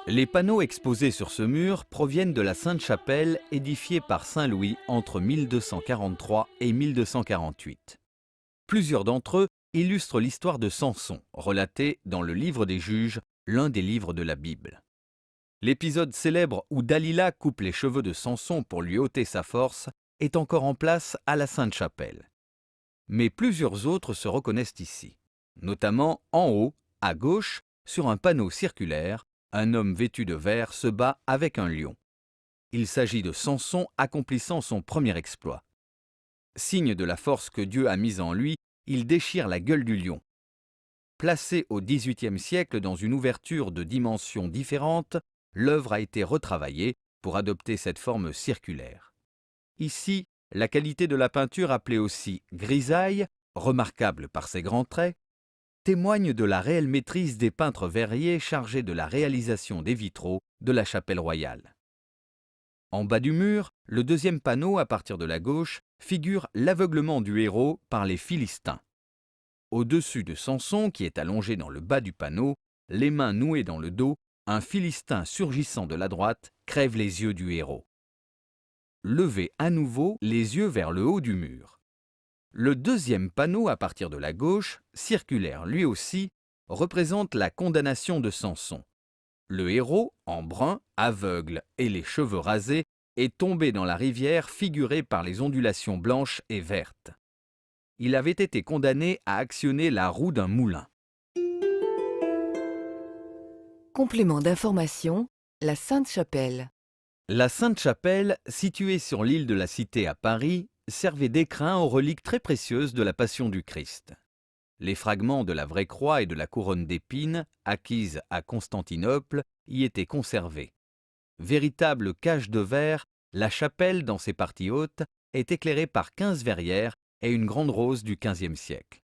Les panneaux exposés sur ce mur proviennent de la Sainte-Chapelle édifiée par Saint Louis entre 1243 et 1248. Plusieurs d'entre eux illustrent l'histoire de Samson, relatée dans le Livre des Juges, l'un des livres de la Bible. L'épisode célèbre où Dalila coupe les cheveux de Samson pour lui ôter sa force est encore en place à la Sainte-Chapelle. Mais plusieurs autres se reconnaissent ici, notamment en haut, à gauche, sur un panneau circulaire, un homme vêtu de vert se bat avec un lion. Il s'agit de Samson accomplissant son premier exploit. Signe de la force que Dieu a mise en lui, il déchire la gueule du lion. Placée au XVIIIe siècle dans une ouverture de dimensions différentes, l'œuvre a été retravaillée pour adopter cette forme circulaire. Ici, la qualité de la peinture appelée aussi grisaille, remarquable par ses grands traits, témoigne de la réelle maîtrise des peintres verriers chargés de la réalisation des vitraux de la chapelle royale. En bas du mur, le deuxième panneau à partir de la gauche figure l'aveuglement du héros par les Philistins. Au-dessus de Samson, qui est allongé dans le bas du panneau, les mains nouées dans le dos, un Philistin surgissant de la droite crève les yeux du héros. Levez à nouveau les yeux vers le haut du mur. Le deuxième panneau à partir de la gauche, circulaire lui aussi, représente la condamnation de Samson. Le héros, en brun, aveugle et les cheveux rasés, est tombé dans la rivière figurée par les ondulations blanches et vertes. Il avait été condamné à actionner la roue d'un moulin. Complément d'information, la Sainte-Chapelle. La Sainte-Chapelle, située sur l'île de la Cité à Paris, servait d'écrin aux reliques très précieuses de la Passion du Christ. Les fragments de la vraie croix et de la couronne d'épines, acquises à Constantinople, y étaient conservés. Véritable cage de verre, la chapelle, dans ses parties hautes, est éclairée par 15 verrières et une grande rose du XVe siècle.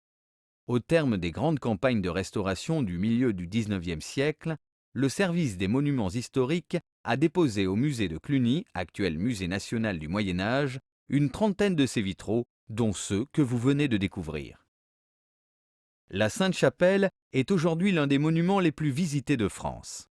Au terme des grandes campagnes de restauration du milieu du XIXe siècle, le service des monuments historiques a déposé au musée de Cluny, actuel musée national du Moyen-Âge, une trentaine de ces vitraux, dont ceux que vous venez de découvrir. La Sainte-Chapelle est aujourd'hui l'un des monuments les plus visités de France.